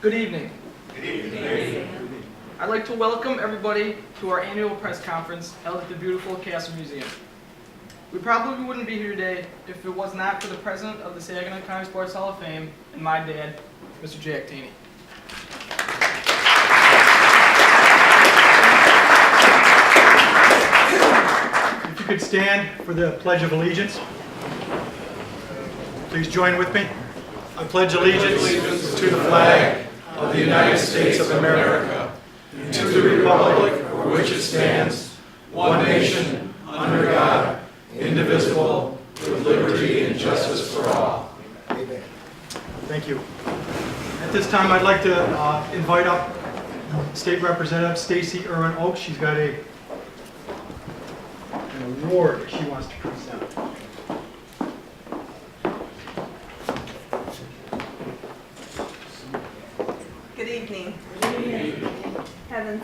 Good evening. Good evening. I'd like to welcome everybody to our annual press conference held at the beautiful Castle Museum. We probably wouldn't be here today if it was not for the president of the Saginaw County Sports Hall of Fame and my dad, Mr. Jack Tany. If you could stand for the Pledge of Allegiance. Please join with me. I pledge allegiance to the flag of the United States of America and to the republic for which it stands, one nation, under God, indivisible, with liberty and justice for all. Amen. Thank you. At this time, I'd like to invite up State Representative Stacy Irwin Oaks. She's got an award that she wants to present. Good evening. Having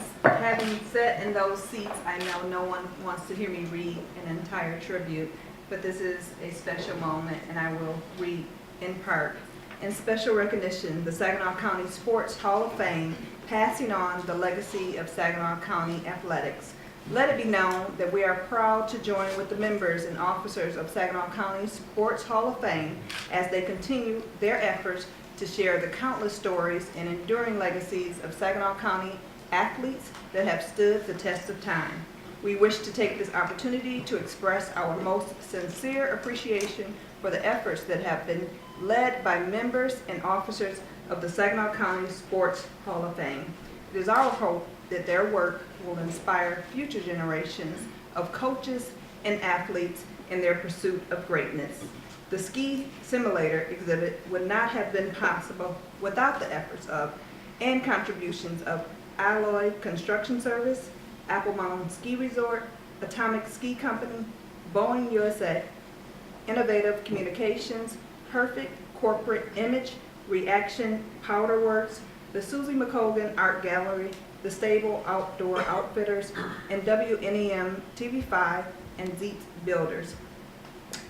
sat in those seats, I know no one wants to hear me read an entire tribute, but this is a special moment, and I will read in part. In special recognition, the Saginaw County Sports Hall of Fame, passing on the legacy of Saginaw County athletics. Let it be known that we are proud to join with the members and officers of Saginaw County Sports Hall of Fame as they continue their efforts to share the countless stories and enduring legacies of Saginaw County athletes that have stood the test of time. We wish to take this opportunity to express our most sincere appreciation for the efforts that have been led by members and officers of the Saginaw County Sports Hall of Fame. It is our hope that their work will inspire future generations of coaches and athletes in their pursuit of greatness. The ski simulator exhibit would not have been possible without the efforts of and contributions of Alloy Construction Service, Apple Mountain Ski Resort, Atomic Ski Company, Boeing USA, Innovative Communications, Perfect Corporate Image, Reaction Powder Works, the Susie McCogan Art Gallery, the Stable Outdoor Outfitters, and WNEM TV5 and Zeet Builders.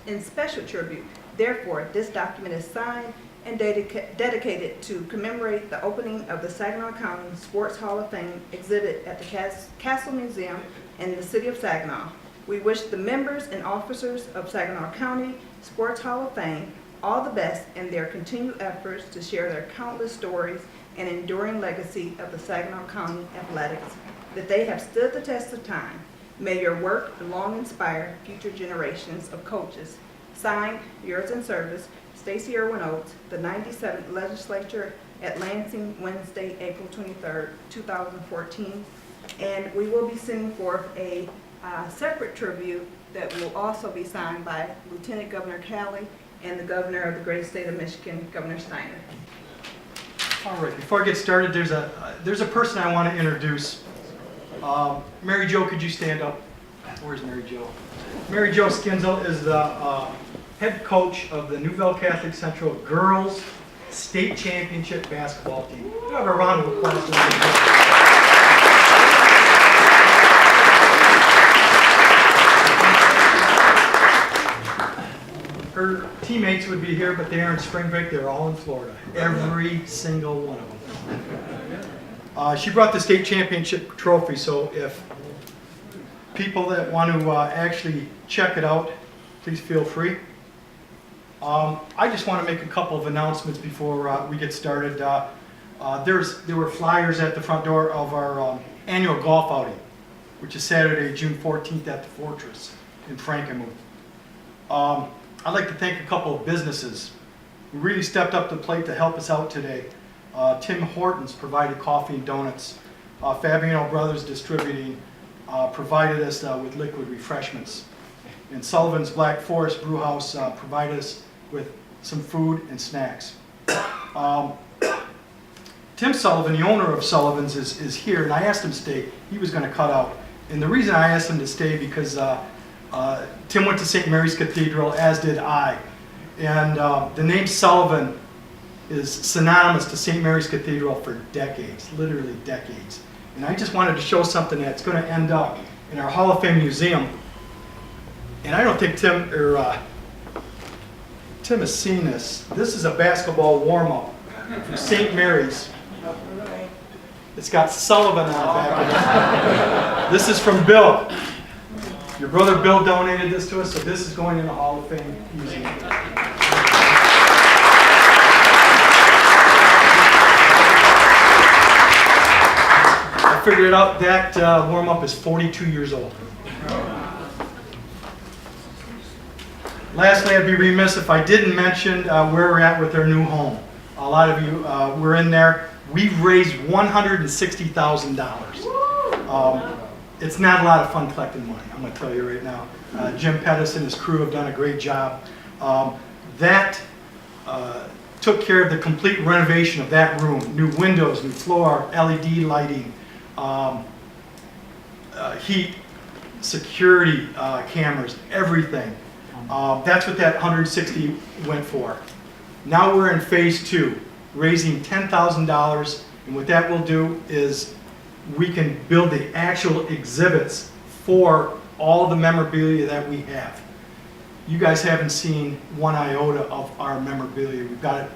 In special tribute, therefore, this document is signed and dedicated to commemorate the opening of the Saginaw County Sports Hall of Fame exhibit at the Castle Museum in the city of Saginaw. We wish the members and officers of Saginaw County Sports Hall of Fame all the best in their continued efforts to share their countless stories and enduring legacy of the Saginaw County athletics, that they have stood the test of time. May your work long inspire future generations of coaches. Signed, yours in service, Stacy Irwin Oates, the 97th Legislature at Lansing, Wednesday, April 23rd, 2014. And we will be sending forth a separate tribute that will also be signed by Lieutenant Governor Calley and the Governor of the great state of Michigan, Governor Steiner. All right, before I get started, there's a person I want to introduce. Mary Jo, could you stand up? Where's Mary Jo? Mary Jo Skinzel is the head coach of the Newville Catholic Central Girls State Championship basketball team. You have a round of applause for Mary Jo. Her teammates would be here, but they are in spring break. They're all in Florida. Every single one of them. She brought the state championship trophy, so if people that want to actually check it out, please feel free. I just want to make a couple of announcements before we get started. There were flyers at the front door of our annual golf outing, which is Saturday, June 14th at the Fortress in Frankenmuth. I'd like to thank a couple of businesses who really stepped up to the plate to help us out today. Tim Hortons provided coffee and donuts. Fabiano Brothers Distributing provided us with liquid refreshments. And Sullivan's Black Forest Brewhouse provided us with some food and snacks. Tim Sullivan, the owner of Sullivan's, is here, and I asked him to stay. He was going to cut out. And the reason I asked him to stay because Tim went to St. Mary's Cathedral, as did I. And the name Sullivan is synonymous to St. Mary's Cathedral for decades, literally decades. And I just wanted to show something that's going to end up in our Hall of Fame museum. And I don't think Tim has seen this. This is a basketball warm-up from St. Mary's It's got Sullivan on the back of it. This is from Bill. Your brother Bill donated this to us, so this is going in the Hall of Fame Museum. I figured it out, that warm-up is 42 years old. Lastly, I'd be remiss if I didn't mention where we're at with our new home. A lot of you were in there. We've raised $160,000. It's not a lot of fun collecting money, I'm going to tell you right now. Jim Pettis and his crew have done a great job. That took care of the complete renovation of that room. New windows, new floor, LED lighting, heat, security cameras, everything. That's what that 160 went for. Now we're in phase 2, raising $10,000, and what that will do is we can build the actual exhibits for all the memorabilia that we have. You guys haven't seen one iota of our memorabilia. We've got it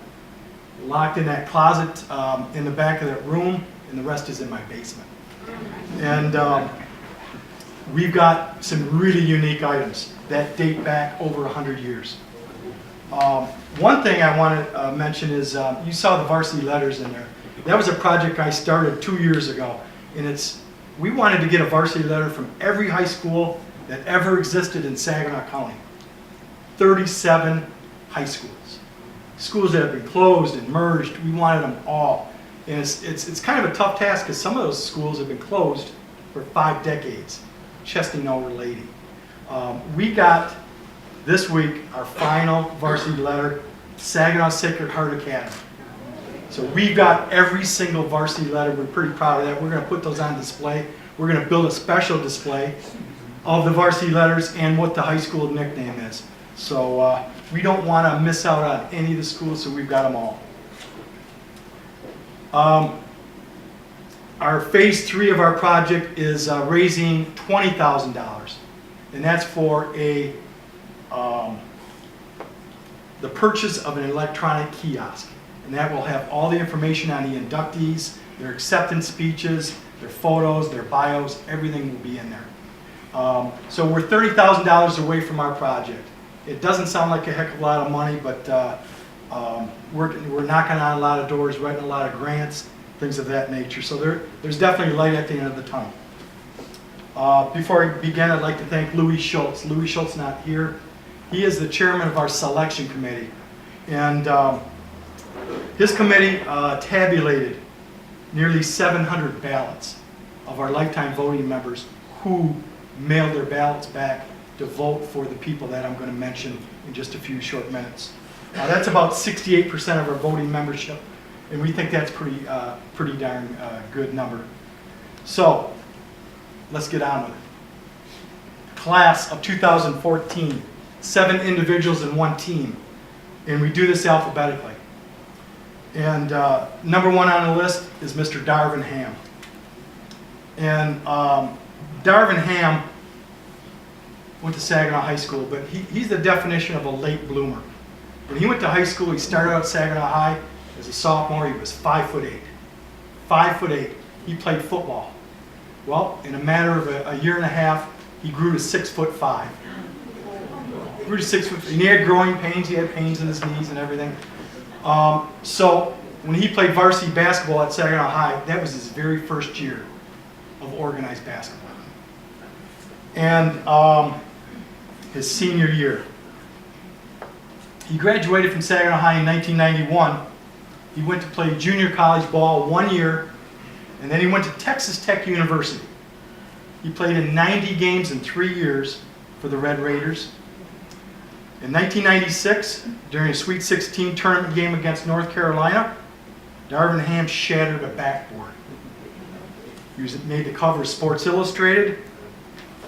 locked in that closet in the back of that room, and the rest is in my basement. And we've got some really unique items that date back over 100 years. One thing I want to mention is you saw the varsity letters in there. That was a project I started 2 years ago, and we wanted to get a varsity letter from every high school that ever existed in Saginaw County. 37 high schools. Schools that have been closed and merged, we wanted them all. And it's kind of a tough task because some of those schools have been closed for 5 decades. Chesney, Nowhere, Lady. We got this week our final varsity letter, Saginaw Sacred Heart Academy. So we've got every single varsity letter. We're pretty proud of that. We're going to put those on display. We're going to build a special display of the varsity letters and what the high school nickname is. So we don't want to miss out on any of the schools, so we've got them all. Our phase 3 of our project is raising $20,000, and that's for the purchase of an electronic kiosk, and that will have all the information on the inductees, their acceptance speeches, their photos, their bios, everything will be in there. So we're $30,000 away from our project. It doesn't sound like a heck of a lot of money, but we're knocking on a lot of doors, writing a lot of grants, things of that nature. So there's definitely light at the end of the tunnel. Before I begin, I'd like to thank Louis Schultz. Louis Schultz not here. He is the chairman of our selection committee. And his committee tabulated nearly 700 ballots of our lifetime voting members who mailed their ballots back to vote for the people that I'm going to mention in just a few short minutes. That's about 68% of our voting membership, and we think that's pretty darn good number. So let's get on with it. Class of 2014, 7 individuals in 1 team, and we do this alphabetically. And number 1 on the list is Mr. Darvin Ham. And Darvin Ham went to Saginaw High School, but he's the definition of a late bloomer. When he went to high school, he started out at Saginaw High as a sophomore. He was 5'8". 5'8". He played football. Well, in a matter of a year and a half, he grew to 6'5". Grew to 6 foot, and he had growing pains. He had pains in his knees and everything. So when he played varsity basketball at Saginaw High, that was his very first year of organized basketball. And his senior year, he graduated from Saginaw High in 1991. He went to play junior college ball 1 year, and then he went to Texas Tech University. He played in 90 games in 3 years for the Red Raiders. In 1996, during a Sweet 16 tournament game against North Carolina, Darvin Ham shattered a backboard. He made the cover of Sports Illustrated,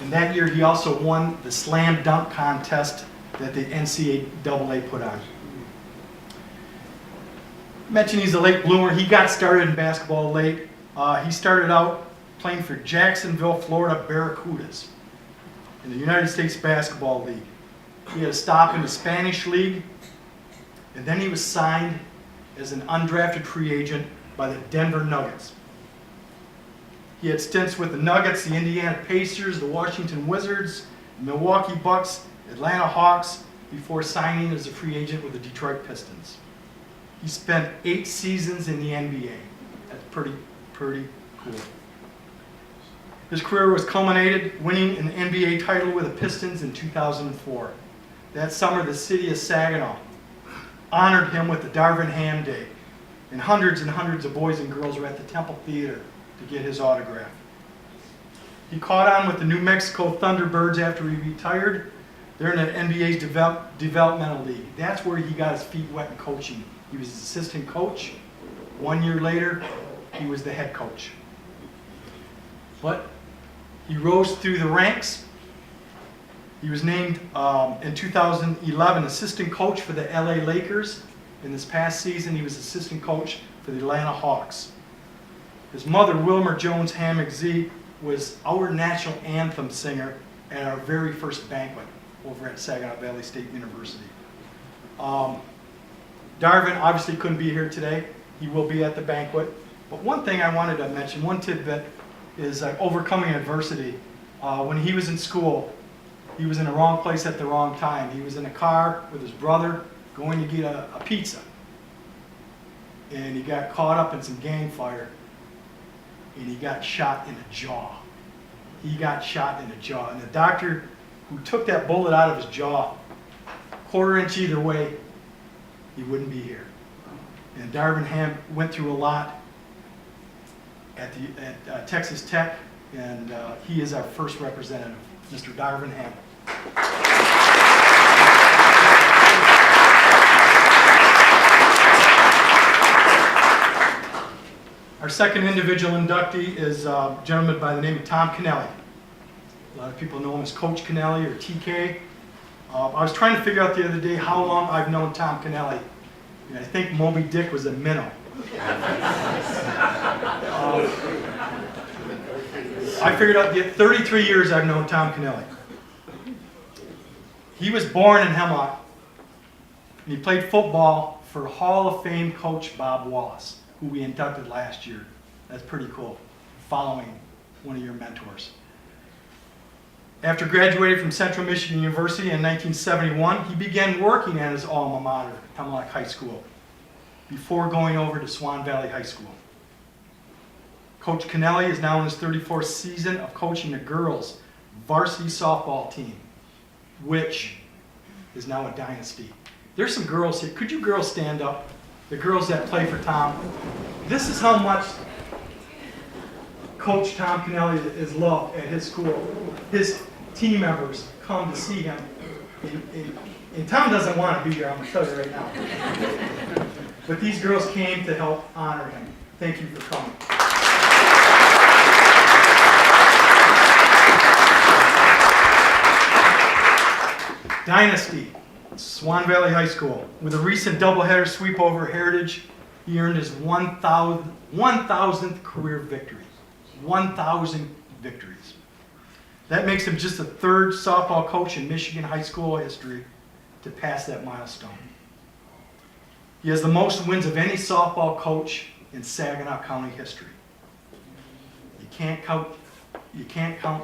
and that year he also won the slam dunk contest that the NCAA put on. I mentioned he's a late bloomer. He got started in basketball late. He started out playing for Jacksonville, Florida Barracudas in the United States Basketball League. He had a stop in the Spanish League, and then he was signed as an undrafted free agent by the Denver Nuggets. He had stints with the Nuggets, the Indiana Pacers, the Washington Wizards, Milwaukee Bucks, Atlanta Hawks, before signing as a free agent with the Detroit Pistons. He spent 8 seasons in the NBA. That's pretty cool. His career was culminated winning an NBA title with the Pistons in 2004. That summer, the city of Saginaw honored him with the Darvin Ham Day, and hundreds of boys and girls were at the Temple Theater to get his autograph. He caught on with the New Mexico Thunderbirds after he retired. They're in the NBA's developmental league. That's where he got his feet wet in coaching. He was his assistant coach. 1 year later, he was the head coach. But he rose through the ranks. He was named in 2011 assistant coach for the LA Lakers. In this past season, he was assistant coach for the Atlanta Hawks. His mother, Wilmer Jones Hammond Z, was our national anthem singer at our very first banquet over at Saginaw Valley State University. Darvin obviously couldn't be here today. He will be at the banquet. But one thing I wanted to mention, one tidbit, is overcoming adversity. When he was in school, he was in the wrong place at the wrong time. He was in a car with his brother going to get a pizza. And he got caught up in some gang fire. And he got shot in the jaw. He got shot in the jaw. And the doctor who took that bullet out of his jaw, quarter inch either way, he wouldn't be here. And Darvin Ham went through a lot at Texas Tech, and he is our first representative, Mr. Darvin Ham. Our second individual inductee is a gentleman by the name of Tom Kennelly. A lot of people know him as Coach Kennelly or TK. I was trying to figure out the other day how long I've known Tom Kennelly. And I think Moby Dick was a minnow. I figured out 33 years I've known Tom Kennelly. He was born in Hemlock, and he played football for Hall of Fame coach Bob Wallace, who we inducted last year. That's pretty cool, following one of your mentors. After graduating from Central Michigan University in 1971, he began working at his alma mater, Hemlock High School, before going over to Swan Valley High School. Coach Kennelly is now in his 34th season of coaching the girls' varsity softball team, which is now a dynasty. There's some girls here. Could you girls stand up? The girls that play for Tom. This is how much Coach Tom Kennelly is loved at his school. His team members come to see him. And Tom doesn't want to be here, I'm going to tell you right now. But these girls came to help honor him. Thank you for coming. Dynasty, Swan Valley High School. With a recent doubleheader sweep over Heritage, he earned his 1,000th career victory. 1,000 victories. That makes him just the third softball coach in Michigan high school history to pass that milestone. He has the most wins of any softball coach in Saginaw County history. You can't count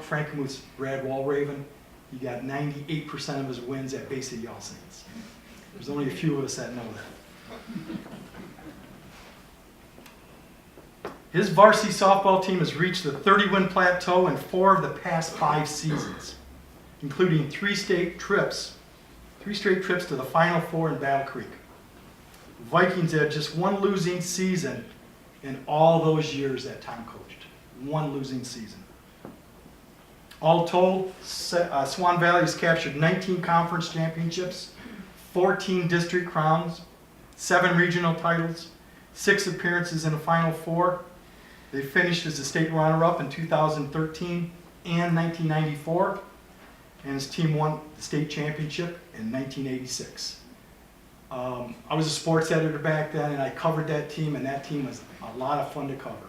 Frank Muth's Brad Walraven. He got 98% of his wins at Bay City All Saints. There's only a few of us that know that. His varsity softball team has reached the 30-win plateau in 4 of the past 5 seasons, including 3 straight trips to the Final Four in Battle Creek. The Vikings had just 1 losing season in all those years that Tom coached. 1 losing season. All told, Swan Valley has captured 19 conference championships, 14 district crowns, 7 regional titles, 6 appearances in the Final Four. They finished as a state runner-up in 2013 and 1994, and his team won the state championship in 1986. I was a sports editor back then, and I covered that team, and that team was a lot of fun to cover.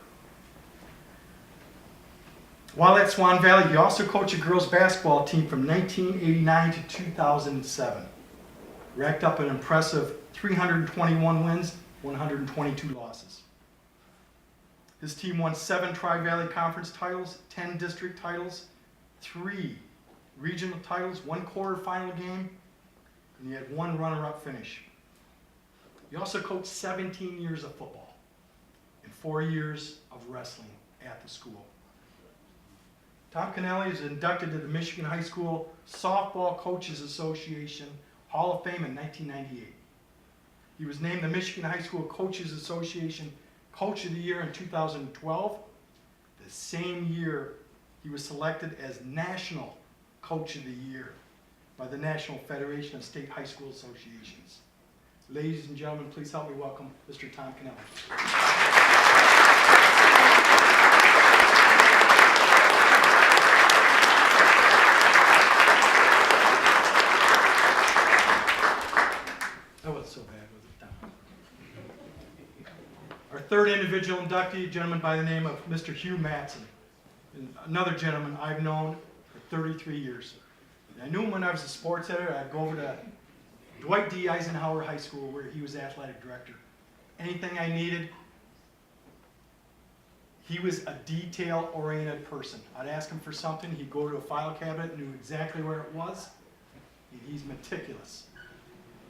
While at Swan Valley, he also coached a girls basketball team from 1989 to 2007. Racked up an impressive 321 wins, 122 losses. His team won 7 Tri-Valley Conference titles, 10 district titles, 3 regional titles, 1 quarterfinal game, and he had 1 runner-up finish. He also coached 17 years of football and 4 years of wrestling at the school. Tom Cannelli is inducted to the Michigan High School Softball Coaches Association Hall of Fame in 1998. He was named the Michigan High School Coaches Association Coach of the Year in 2012. The same year, he was selected as National Coach of the Year by the National Federation of State High School Associations. Ladies and gentlemen, please help me welcome Mr. Tom Cannelli. That wasn't so bad, was it, Tom? Our third individual inductee, a gentleman by the name of Mr. Hugh Matson. And another gentleman I've known for 33 years. And I knew him when I was a sports editor. I'd go over to Dwight D. Eisenhower High School where he was athletic director. Anything I needed, he was a detail-oriented person. I'd ask him for something, he'd go to a file cabinet, knew exactly where it was. And he's meticulous.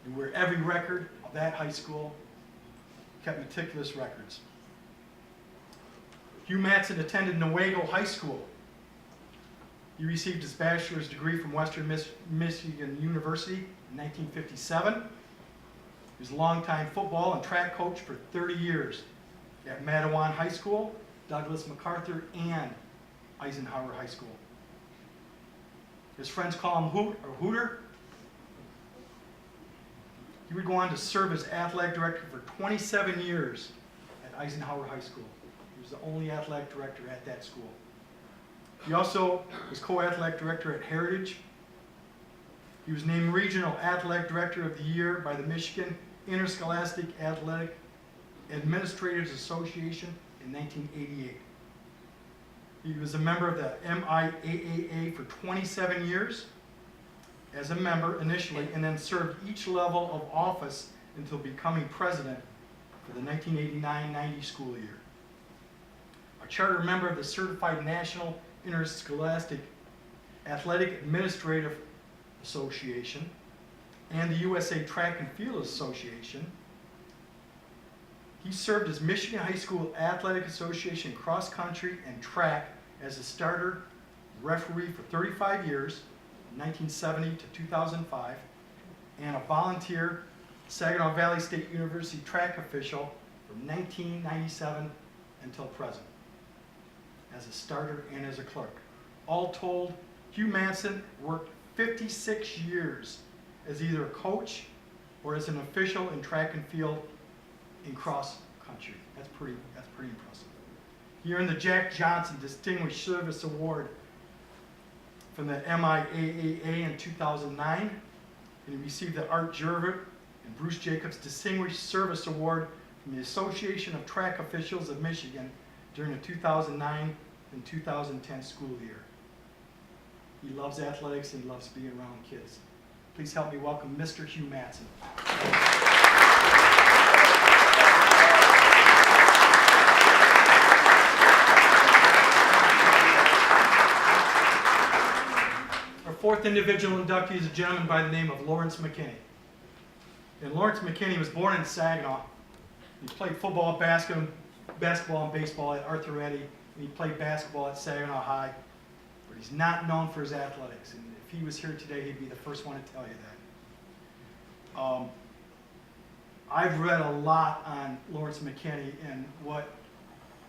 Knew where every record of that high school, kept meticulous records. Hugh Matson attended Newaygo High School. He received his bachelor's degree from Western Michigan University in 1957. He was a longtime football and track coach for 30 years at Mattawan High School, Douglas MacArthur, and Eisenhower High School. His friends call him Hoot or Hooter. He would go on to serve as athletic director for 27 years at Eisenhower High School. He was the only athletic director at that school. He also was co-athletic director at Heritage. He was named Regional Athletic Director of the Year by the Michigan Interscholastic Athletic Administrators Association in 1988. He was a member of the MIAAA for 27 years as a member initially, and then served each level of office until becoming president for the 1989-90 school year. A charter member of the Certified National Interscholastic Athletic Administrative Association and the USA Track and Field Association. He served as Michigan High School Athletic Association cross country and track as a starter referee for 35 years, 1970 to 2005, and a volunteer Saginaw Valley State University track official from 1997 until present, as a starter and as a clerk. All told, Hugh Matson worked 56 years as either a coach or as an official in track and field in cross country. That's pretty impressive. He earned the Jack Johnson Distinguished Service Award from the MIAAA in 2009, and he received the Art Jervett and Bruce Jacobs Distinguished Service Award from the Association of Track Officials of Michigan during the 2009 and 2010 school year. He loves athletics and he loves being around kids. Please help me welcome Mr. Hugh Matson. Our fourth individual inductee is a gentleman by the name of Lawrence McKinney. And Lawrence McKinney was born in Saginaw. He played football, basketball, and baseball at Arthur Eddy, and he played basketball at Saginaw High. But he's not known for his athletics. And if he was here today, he'd be the first one to tell you that. I've read a lot on Lawrence McKinney, and what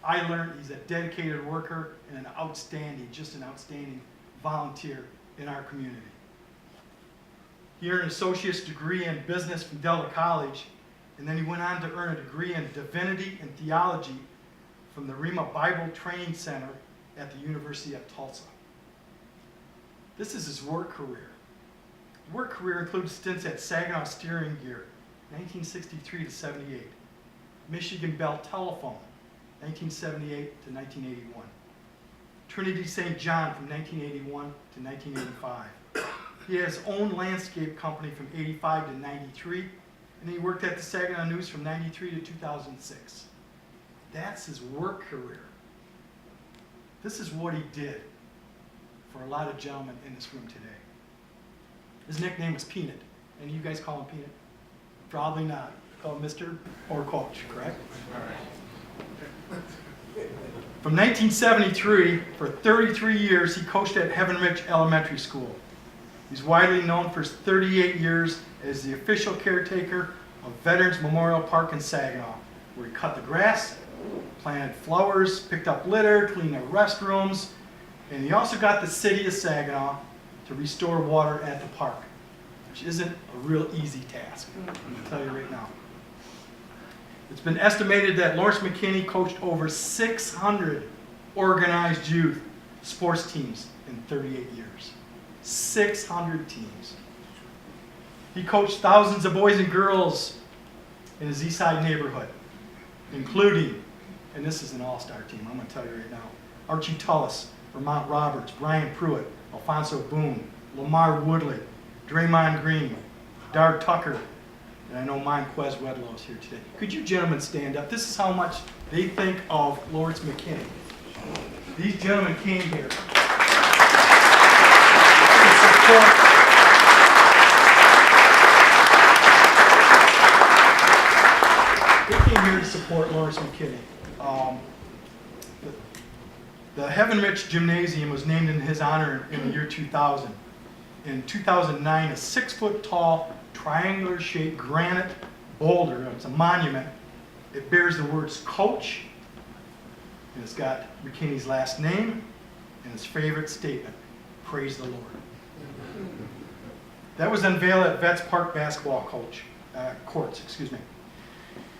I learned, he's a dedicated worker and an outstanding volunteer in our community. He earned an associate's degree in business from Delta College, and then he went on to earn a degree in divinity and theology from the Rhema Bible Training Center at the University of Tulsa. This is his work career. His work career includes stints at Saginaw Steering Gear, 1963 to 78, Michigan Bell Telephone, 1978 to 1981, Trinity St. John from 1981 to 1985. He has his own landscape company from 85 to 93, and he worked at the Saginaw News from 93 to 2006. That's his work career. This is what he did for a lot of gentlemen in this room today. His nickname was Peanut. And you guys call him Peanut? Probably not. Call him Mr. or Coach, correct? From 1973, for 33 years, he coached at Heaven Ridge Elementary School. He's widely known for his 38 years as the official caretaker of Veterans Memorial Park in Saginaw, where he cut the grass, planted flowers, picked up litter, cleaned the restrooms, and he also got the city of Saginaw to restore water at the park, which isn't a real easy task, I'm going to tell you right now. It's been estimated that Lawrence McKinney coached over 600 organized youth sports teams in 38 years. 600 teams. He coached thousands of boys and girls in his Eastside neighborhood, including, and this is an all-star team, I'm going to tell you right now, Archie Tullis, Vermont Roberts, Brian Pruitt, Alfonso Boone, Lamar Woodley, Draymond Green, Dar Tucker, and I know Monquez Wedlow is here today. Could you gentlemen stand up? This is how much they think of Lawrence McKinney. These gentlemen came here to support. They came here to support Lawrence McKinney. The Heaven Ridge Gymnasium was named in his honor in the year 2000. In 2009, a 6-foot-tall, triangular-shaped granite boulder, it's a monument, it bears the words Coach, and it's got McKinney's last name and his favorite statement, praise the Lord. That was unveiled at Vets Park basketball courts.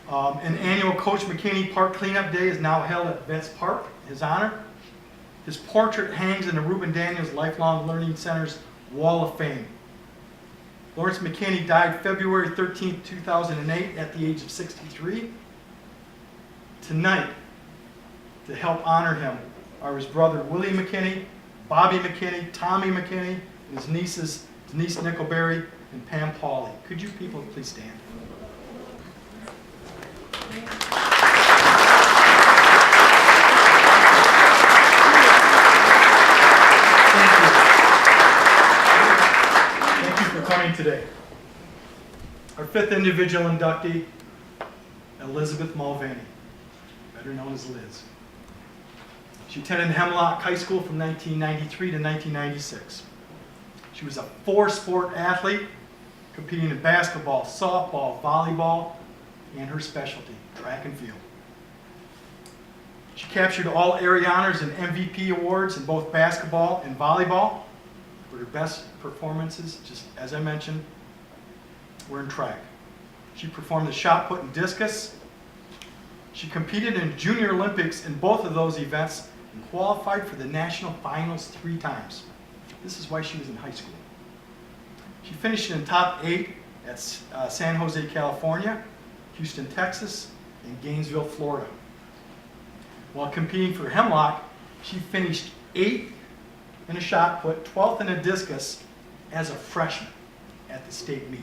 An annual Coach McKinney Park Cleanup Day is now held at Vets Park in his honor. His portrait hangs in the Reuben Daniels Lifelong Learning Center's Wall of Fame. Lawrence McKinney died February 13, 2008 at the age of 63. Tonight, to help honor him, are his brother Willie McKinney, Bobby McKinney, Tommy McKinney, and his nieces Denise Nickelberry and Pam Pauley. Could you people please stand? Today. Our fifth individual inductee, Elizabeth Mulvaney, better known as Liz. She attended Hemlock High School from 1993 to 1996. She was a 4-sport athlete, competing in basketball, softball, volleyball, and her specialty, track and field. She captured all area honors and MVP awards in both basketball and volleyball. For her best performances, just as I mentioned, were in track. She performed the shot put and discus. She competed in Junior Olympics in both of those events and qualified for the national finals 3 times. This is why she was in high school. She finished in top 8 at San Jose, California, Houston, Texas, and Gainesville, Florida. While competing for Hemlock, she finished 8th in a shot put, 12th in a discus as a freshman at the state meet.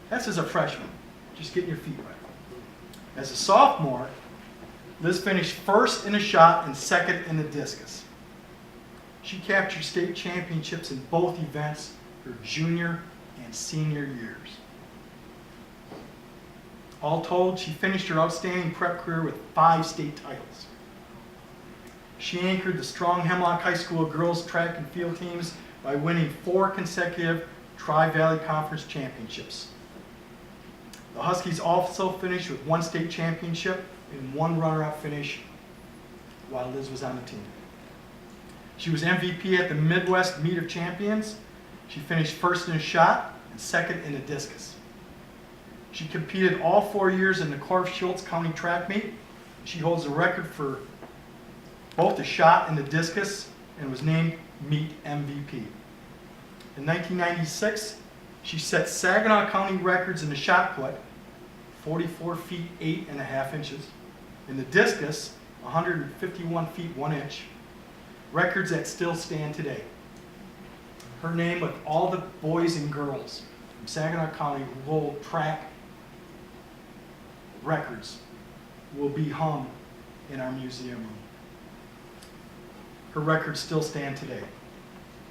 That's as a freshman, just getting your feet wet. As a sophomore, Liz finished 1st in a shot and 2nd in the discus. She captured state championships in both events her junior and senior years. All told, she finished her outstanding prep career with 5 state titles. She anchored the strong Hemlock High School girls track and field teams by winning 4 consecutive Tri-Valley Conference championships. The Huskies also finished with 1 state championship and 1 runner-up finish while Liz was on the team. She was MVP at the Midwest Meet of Champions. She finished 1st in a shot and 2nd in a discus. She competed all 4 years in the Corf Schultz County track meet. She holds the record for both the shot and the discus and was named meet MVP. In 1996, she set Saginaw County records in the shot put, 44 feet 8.5 inches, in the discus, 151 feet 1 inch, records that still stand today. Her name with all the boys and girls from Saginaw County who hold track records will be hung in our museum room. Her records still stand today.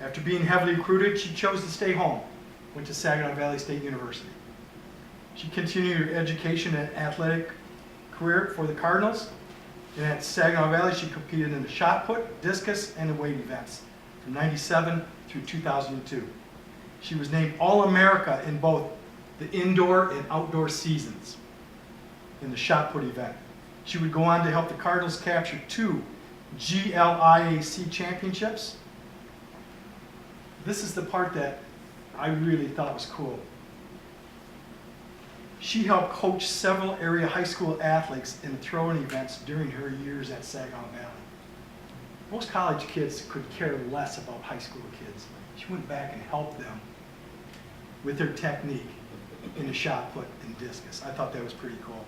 After being heavily recruited, she chose to stay home, went to Saginaw Valley State University. She continued her education and athletic career for the Cardinals, and at Saginaw Valley she competed in the shot put, discus, and the weight events from '97 through 2002. She was named All-America in both the indoor and outdoor seasons in the shot put event. She would go on to help the Cardinals capture 2 GLIAC championships. This is the part that I really thought was cool. She helped coach several area high school athletes in the throwing events during her years at Saginaw Valley. Most college kids could care less about high school kids. She went back and helped them with their technique in the shot put and discus. I thought that was pretty cool.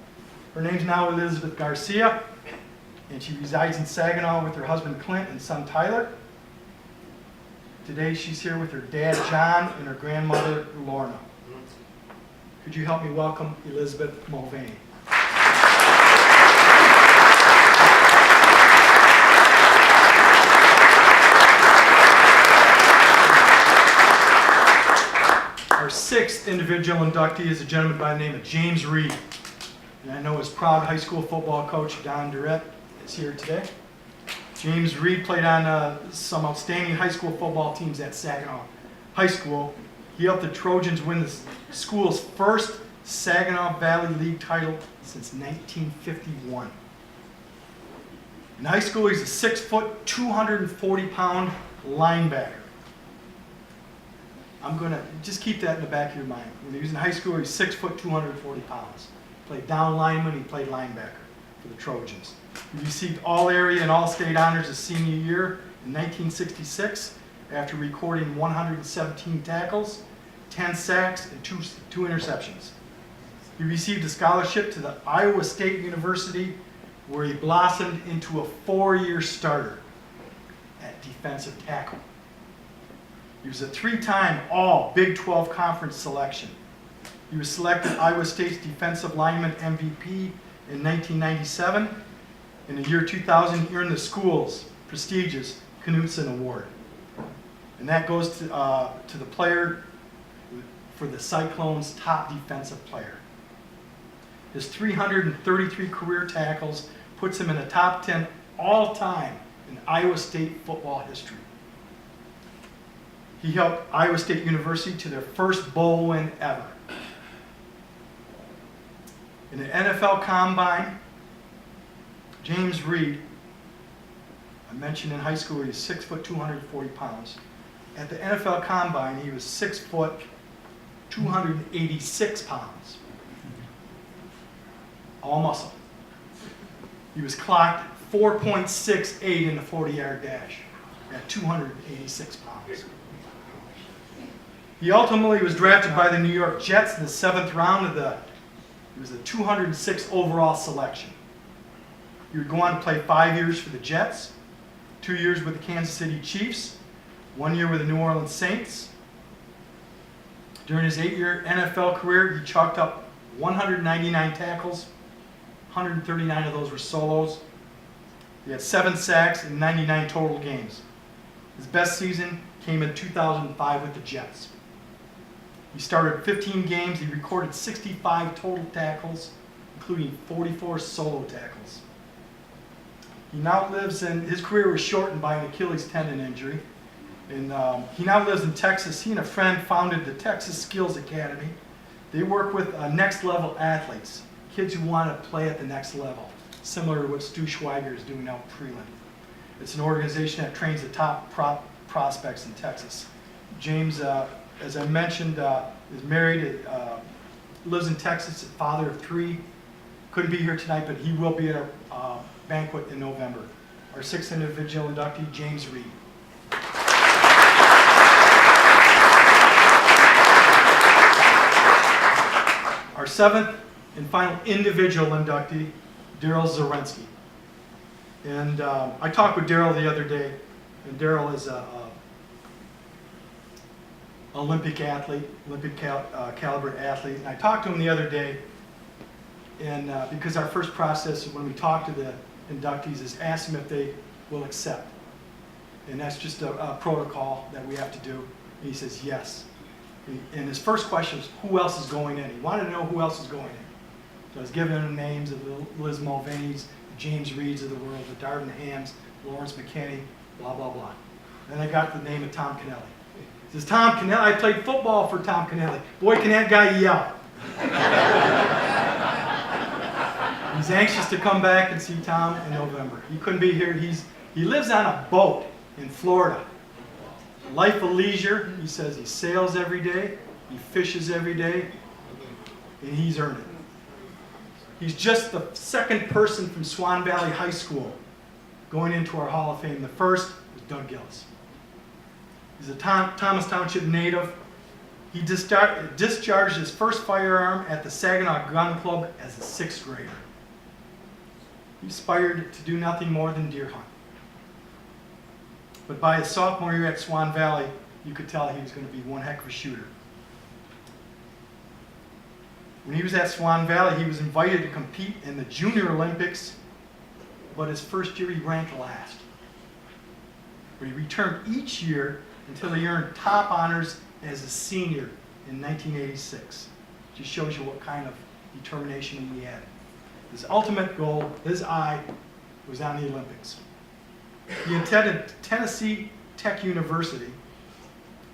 Her name's now Elizabeth Garcia, and she resides in Saginaw with her husband Clint and son Tyler. Today she's here with her dad John and her grandmother Lorna. Could you help me welcome Elizabeth Mulvaney? Our 6th individual inductee is a gentleman by the name of James Reed. And I know his proud high school football coach, Don Durrett, is here today. James Reed played on some outstanding high school football teams at Saginaw High School. He helped the Trojans win the school's first Saginaw Valley League title since 1951. In high school, he's a 6-foot, 240-pound linebacker. I'm going to just keep that in the back of your mind. When he was in high school, he was 6 foot, 240 pounds. Played down lineman, he played linebacker for the Trojans. He received all-area and all-state honors his senior year in 1966 after recording 117 tackles, 10 sacks, and two interceptions. He received a scholarship to the Iowa State University, where he blossomed into a 4-year starter at defensive tackle. He was a 3-time All-Big 12 Conference selection. He was selected Iowa State's Defensive Lineman MVP in 1997. In the year 2000, he earned the school's prestigious Knutson Award. And that goes to the player for the Cyclones' top defensive player. His 333 career tackles puts him in the top 10 all-time in Iowa State football history. He helped Iowa State University to their first bowl win ever. In the NFL Combine, James Reed, I mentioned in high school he was 6 foot, 240 pounds. At the NFL Combine, he was 6 foot, 286 pounds. All muscle. He was clocked 4.68 in the 40-yard dash at 286 pounds. He ultimately was drafted by the New York Jets in the 7th round he was a 206 overall selection. He would go on to play 5 years for the Jets, 2 years with the Kansas City Chiefs, 1 year with the New Orleans Saints. During his 8-year NFL career, he chalked up 199 tackles, 139 of those were solos. He had 7 sacks in 99 total games. His best season came in 2005 with the Jets. He started 15 games. He recorded 65 total tackles, including 44 solo tackles. He now lives his career was shortened by an Achilles tendon injury. And he now lives in Texas. He and a friend founded the Texas Skills Academy. They work with next level athletes, kids who want to play at the next level, similar to what Stu Schweiger is doing out in Freeland. It's an organization that trains the top prospects in Texas. James, as I mentioned, is married, lives in Texas, father of 3. Couldn't be here tonight, but he will be at our banquet in November. Our 6th individual inductee, James Reed. Our 7th and final individual inductee, Daryl Zarensky. And I talked with Daryl the other day, and Daryl is an Olympic athlete, Olympic caliber athlete. And I talked to him the other day, and because our first process when we talked to the inductees is ask them if they will accept. And that's just a protocol that we have to do. And he says yes. And his first question is, who else is going in? He wanted to know who else is going in. So I was giving him the names of the Liz Mulvaney's, the James Reeds of the world, the Darvin Hams, Lawrence McKinney, blah, blah, blah. Then I got the name of Tom Kennelly. He says, Tom Kennelly, I played football for Tom Kennelly. Boy, can that guy yell. He's anxious to come back and see Tom in November. He couldn't be here. He lives on a boat in Florida. Life of leisure. He says he sails every day, he fishes every day, and he's earned it. He's just the second person from Swan Valley High School going into our Hall of Fame. The first was Doug Gillis. He's a Thomas Township native. He discharged his first firearm at the Saginaw Gun Club as a 6th grader. He aspired to do nothing more than deer hunt. But by his sophomore year at Swan Valley, you could tell he was going to be one heck of a shooter. When he was at Swan Valley, he was invited to compete in the Junior Olympics, but his first year he ranked last. But he returned each year until he earned top honors as a senior in 1986. Just shows you what kind of determination he had. His ultimate goal, his eye, was on the Olympics. He attended Tennessee Tech University.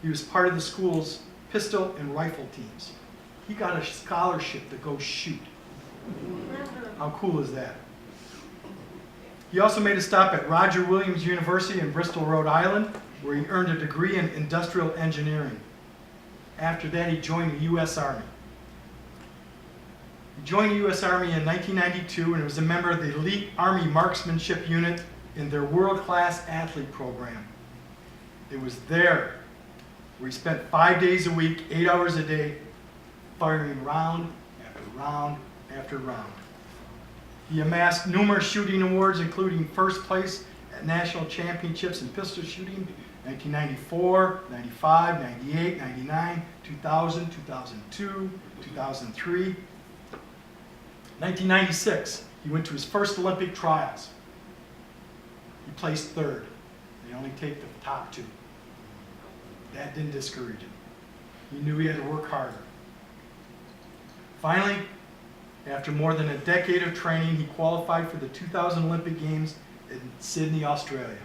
He was part of the school's pistol and rifle teams. He got a scholarship to go shoot. How cool is that? He also made a stop at Roger Williams University in Bristol, Rhode Island, where he earned a degree in industrial engineering. After that, he joined the U.S. Army. He joined the U.S. Army in 1992 and was a member of the elite Army Marksmanship Unit in their world-class athlete program. It was there where he spent 5 days a week, 8 hours a day, firing round after round after round. He amassed numerous shooting awards, including first place at national championships in pistol shooting, 1994, 95, 98, 99, 2000, 2002, 2003. 1996, he went to his first Olympic trials. He placed third. They only take the top 2. That didn't discourage him. He knew he had to work harder. Finally, after more than a decade of training, he qualified for the 2000 Olympic Games in Sydney, Australia.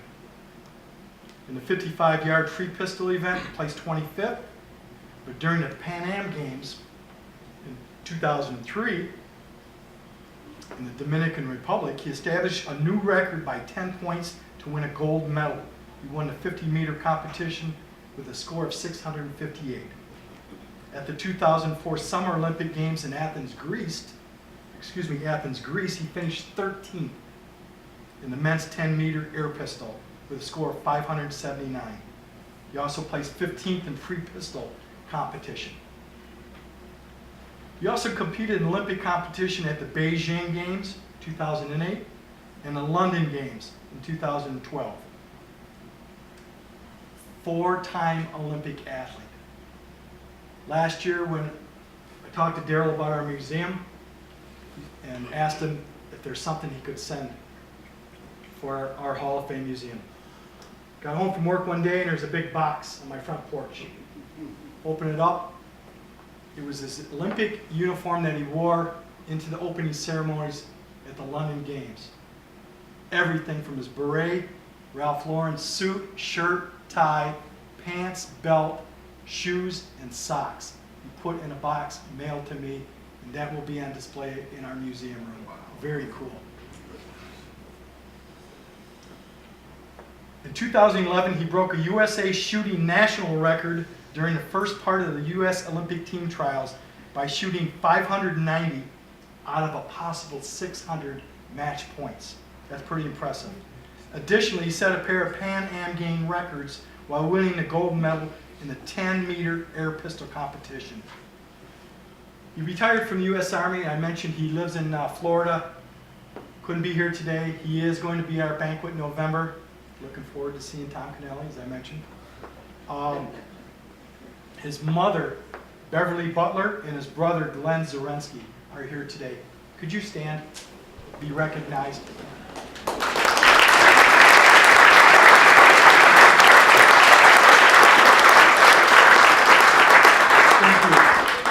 In the 55-yard free pistol event, he placed 25th. But during the Pan Am Games in 2003, in the Dominican Republic, he established a new record by 10 points to win a gold medal. He won the 50-meter competition with a score of 658. At the 2004 Summer Olympic Games in Athens, Greece, he finished 13th in the men's 10-meter air pistol with a score of 579. He also placed 15th in free pistol competition. He also competed in Olympic competition at the Beijing Games, 2008, and the London Games in 2012. 4-time Olympic athlete. Last year when I talked to Daryl about our museum and asked him if there's something he could send for our Hall of Fame museum. Got home from work one day and there's a big box on my front porch. Open it up. It was his Olympic uniform that he wore into the opening ceremonies at the London Games. Everything from his beret, Ralph Lauren suit, shirt, tie, pants, belt, shoes, and socks. He put in a box, mailed to me, and that will be on display in our museum room. Very cool. In 2011, he broke a USA shooting national record during the first part of the U.S. Olympic team trials by shooting 590 out of a possible 600 match points. That's pretty impressive. Additionally, he set a pair of Pan Am Game records while winning the gold medal in the 10-meter air pistol competition. He retired from the U.S. Army. I mentioned he lives in Florida. Couldn't be here today. He is going to be at our banquet in November. Looking forward to seeing Tom Kennelly, as I mentioned. His mother, Beverly Butler, and his brother, Glenn Zarensky, are here today. Could you stand, be recognized?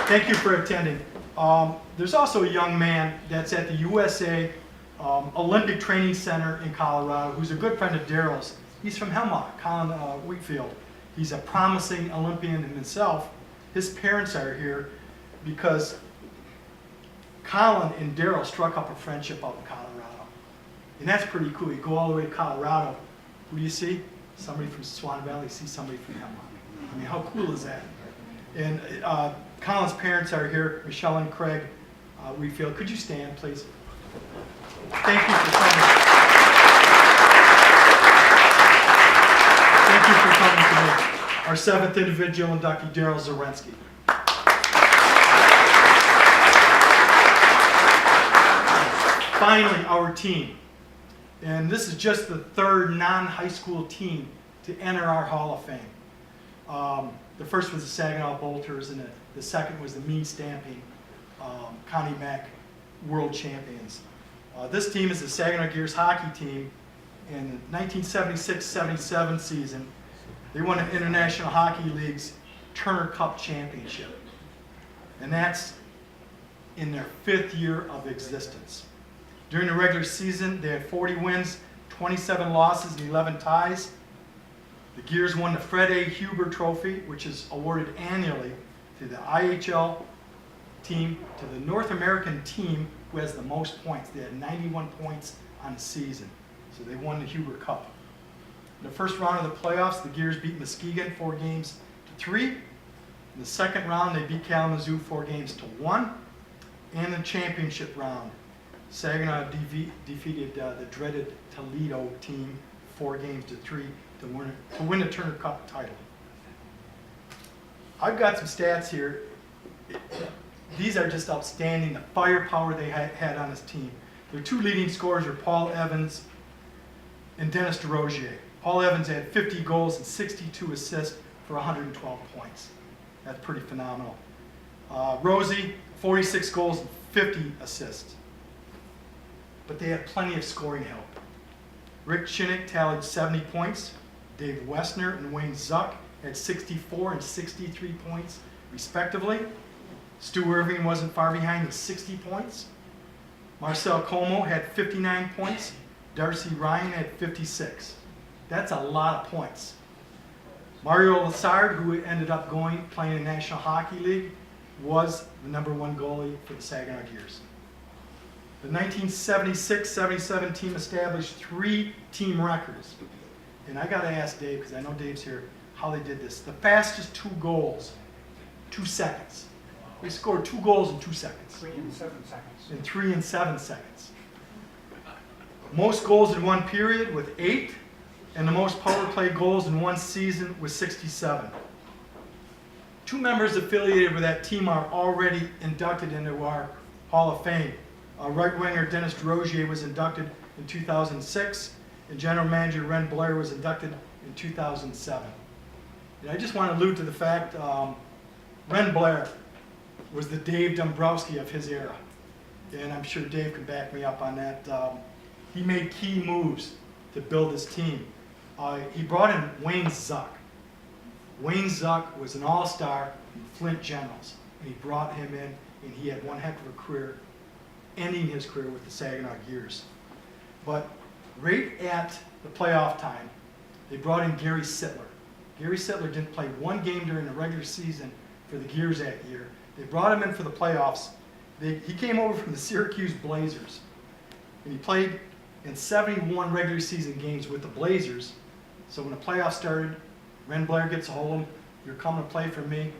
Thank you for attending. There's also a young man that's at the USA Olympic Training Center in Colorado who's a good friend of Daryl's. He's from Hemlock, Colin Wheatfield. He's a promising Olympian himself. His parents are here because Colin and Daryl struck up a friendship out in Colorado. And that's pretty cool. You go all the way to Colorado. Who do you see? Somebody from Swan Valley. You see somebody from Hemlock. I mean, how cool is that? And Colin's parents are here, Michelle and Craig Wheatfield. Could you stand, please? Thank you for coming. Thank you for coming today. Our 7th individual inductee, Daryl Zarensky. Finally, our team. And this is just the 3rd non-high school team to enter our Hall of Fame. The first was the Saginaw Bolters, and the second was the Mean Stamping Connie Mack World Champions. This team is the Saginaw Gears hockey team. In the 1976-77 season, they won the International Hockey League's Turner Cup Championship. And that's in their 5th year of existence. During the regular season, they had 40 wins, 27 losses, and 11 ties. The Gears won the Fred A. Huber Trophy, which is awarded annually to the IHL team, to the North American team who has the most points. They had 91 points on the season, so they won the Huber Cup. In the first round of the playoffs, the Gears beat Muskegon 4-3. In the second round, they beat Kalamazoo 4-1. And in the championship round, Saginaw defeated the dreaded Toledo team 4-3 to win the Turner Cup title. I've got some stats here. These are just outstanding, the firepower they had on this team. Their 2 leading scorers were Paul Evans and Dennis DeRozier. Paul Evans had 50 goals and 62 assists for 112 points. That's pretty phenomenal. Rosie, 46 goals and 50 assists. But they had plenty of scoring help. Rick Chinnick tallied 70 points. Dave Wessner and Wayne Zuck had 64 and 63 points, respectively. Stu Irving wasn't far behind with 60 points. Marcel Como had 59 points. Darcy Ryan had 56. That's a lot of points. Mario Lassard, who ended up playing in the National Hockey League, was the #1 goalie for the Saginaw Gears. The 1976-77 team established 3 team records. And I got to ask Dave, because I know Dave's here, how they did this. The fastest 2 goals, 2 seconds. They scored 2 goals in 2 seconds. 3 and 7 seconds. In 3 and 7 seconds. Most goals in one period with 8, and the most power play goals in one season with 67. 2 members affiliated with that team are already inducted into our Hall of Fame. Right winger Dennis DeRozier was inducted in 2006, and general manager Ren Blair was inducted in 2007. And I just want to allude to the fact Ren Blair was the Dave Dombrowski of his era, and I'm sure Dave can back me up on that. He made key moves to build this team. He brought in Wayne Zuck. Wayne Zuck was an all-star in Flint Generals, and he brought him in, and he had one heck of a career, ending his career with the Saginaw Gears. But right at the playoff time, they brought in Gary Sittler. Gary Sittler didn't play 1 game during the regular season for the Gears that year. They brought him in for the playoffs. He came over from the Syracuse Blazers, and he played in 71 regular season games with the Blazers. So when the playoffs started, Ren Blair gets a hold of him. You're coming to play for me.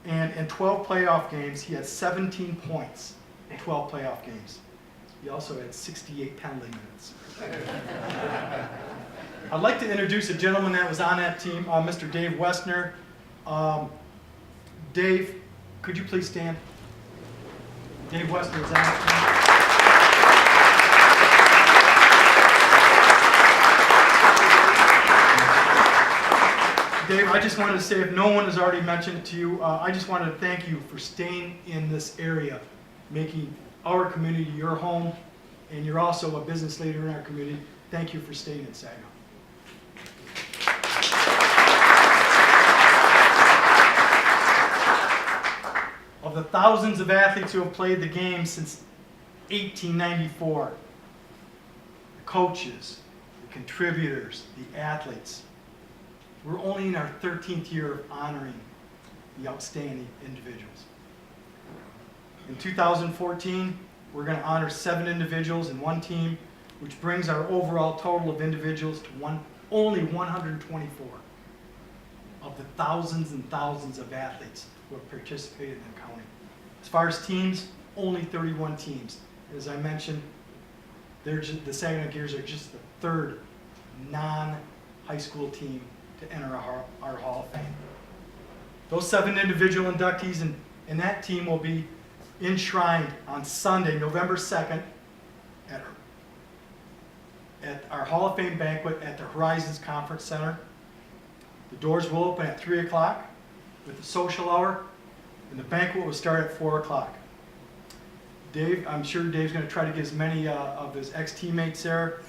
And in 12 playoff games, he had 17 points in 12 playoff games. He also had 68 penalty minutes. I'd like to introduce a gentleman that was on that team, Mr. Dave Wessner. Dave, could you please stand? Dave Wessner is on that team. Dave, I just wanted to say, if no one has already mentioned it to you, I just wanted to thank you for staying in this area, making our community your home, and you're also a business leader in our community. Thank you for staying in Saginaw. Of thousands of athletes who have played the game since 1894. The coaches, the contributors, the athletes. We're only in our 13th year of honoring the outstanding individuals. In 2014, we're going to honor 7 individuals and 1 team, which brings our overall total of individuals to only 124 of the thousands and thousands of athletes who have participated in the county. As far as teams, only 31 teams. As I mentioned, the Saginaw Gears are just the 3rd non-high school team to enter our Hall of Fame. Those 7 individual inductees in that team will be enshrined on Sunday, November 2nd, at our Hall of Fame banquet at the Horizons Conference Center. The doors will open at 3 o'clock with the social hour, and the banquet will start at 4 o'clock. Dave, I'm sure Dave's going to try to get as many of his ex-teammates there.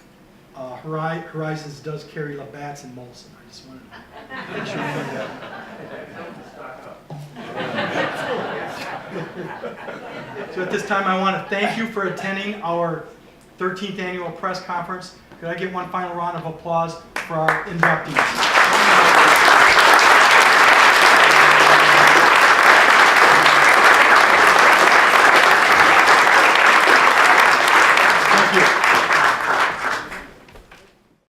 Horizons does carry Labatt's and Molson. I just wanted to make sure you know that. So at this time, I want to thank you for attending our 13th annual press conference. Could I get one final round of applause for our inductees?